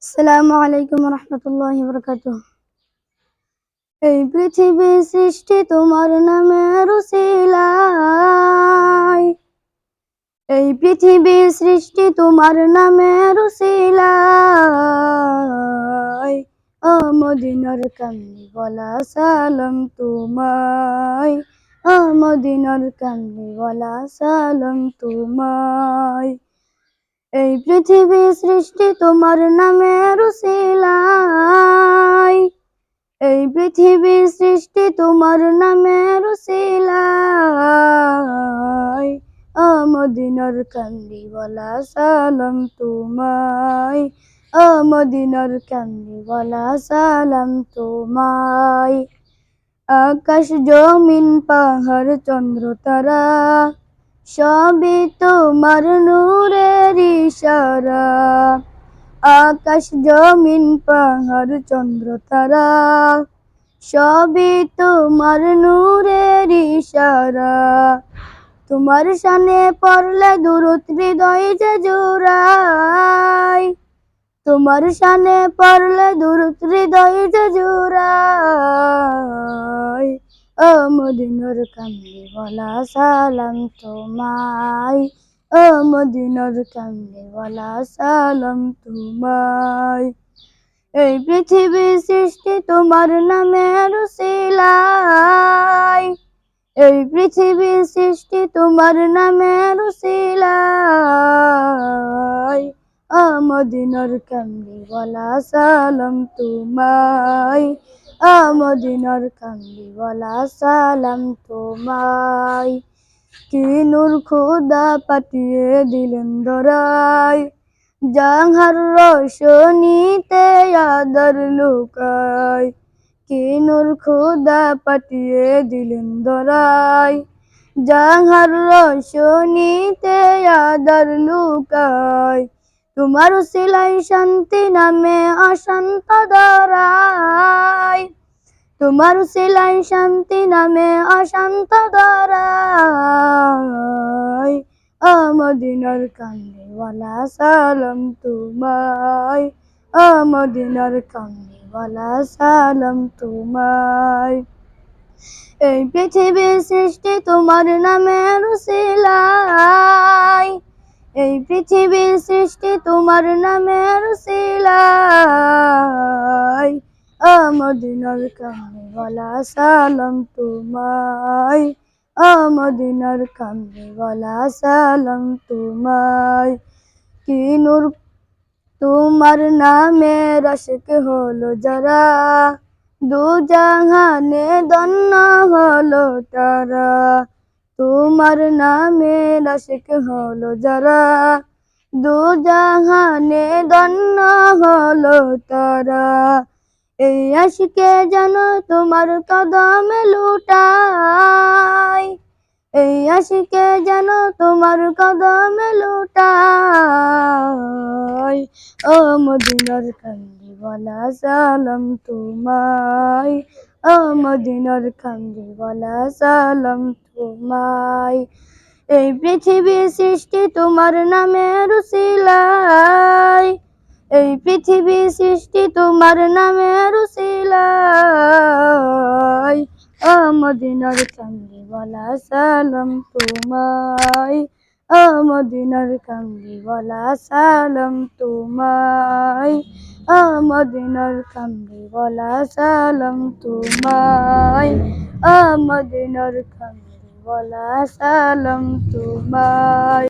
আসসালামু আলাইকুম রহমতুল্লাহি বারাকাতুহু। এই পৃথিবী সৃষ্টি তোমার নামের উসিলায়, এই পৃথিবী সৃষ্টি তোমার নামের উসিলায়। ও মদিনার কামলি ওয়ালা সালাম তোমায়, ও মদিনার কামলি ওয়ালা সালাম তোমায়। এই পৃথিবী সৃষ্টি তোমার নামের উসিলায়, এই পৃথিবী সৃষ্টি তোমার নামের উসিলায়। ও মদিনার কামলিওয়ালা সালাম তোমায়, ও মদিনার কামলিওয়ালা সালাম তোমায়। আকাশ জমিন পাহাড় চন্দ্র তারা সবই তোমার নূরের ইশারা। আকাশ জমিন পাহাড় চন্দ্র তারা সবই তোমার নূরের ইশারা। তোমার শানে পড়লে দুরূদ হৃদয় যে জুড়ায়, তোমার শানে পড়লে দুরূদ হৃদয় যে জুড়ায়। ও মদিনার কামলিওয়ালা সালাম তোমায়, ও মদিনার কামলিওয়ালা সালাম তোমায়। এই পৃথিবী সৃষ্টি তোমার নামের উসিলায়, এই পৃথিবী সৃষ্টি তোমার নামের উসিলায়। ও মদিনার কামলিওয়ালা সালাম তোমায়, ও মদিনার কামলিওয়ালা সালাম তোমায়। কি নূর খোদা পাঠিয়ে দিলেন ধরায়, যাহার রোশনীতে আদর লুকায়। কি নূর খোদা পাঠিয়ে দিলেন ধরায়, যাহার রোশনীতে আদর লুকায়। তোমার উসিলায় শান্তি নামে অশান্ত ধরায়, তোমার উসিলায় শান্তি নামে অশান্ত ধরায়। ও মদিনার কামলিওয়ালা সালাম তোমায়, ও মদিনার কামলিওয়ালা সালাম তোমায়। এই পৃথিবী সৃষ্টি তোমার নামের উসিলায়, এই পৃথিবী সৃষ্টি তোমার নামের উসিলায়। ও মদিনার কামলিওয়ালা সালাম তোমায়, ও মদিনার কামলিওয়ালা সালাম তোমায়। কি নূর তোমার নামের আশিক হলো যারা, দু জাহানে ধন্য হলো তারা। তোমার নামের আশিক হলো যারা, দু জাহানে ধন্য হলো তারা। এই আশিকে যেন তোমার কদমে লুটায়, এই আশিকে যেন তোমার কদমে লুটায়। ও মদিনার কামলিওয়ালা সালাম তোমায়, ও মদিনার কামলিওয়ালা সালাম তোমায়। এই পৃথিবী সৃষ্টি তোমার নামের উসিলায়, এই পৃথিবী সৃষ্টি তোমার নামের উসিলায়। ও মদিনার কামলিওয়ালা সালাম তোমায়, ও মদিনার কামলিওয়ালা সালাম তোমায়, ও মদিনার কামলিওয়ালা সালাম তোমায়, ও মদিনার কামলিওয়ালা সালাম তোমায়।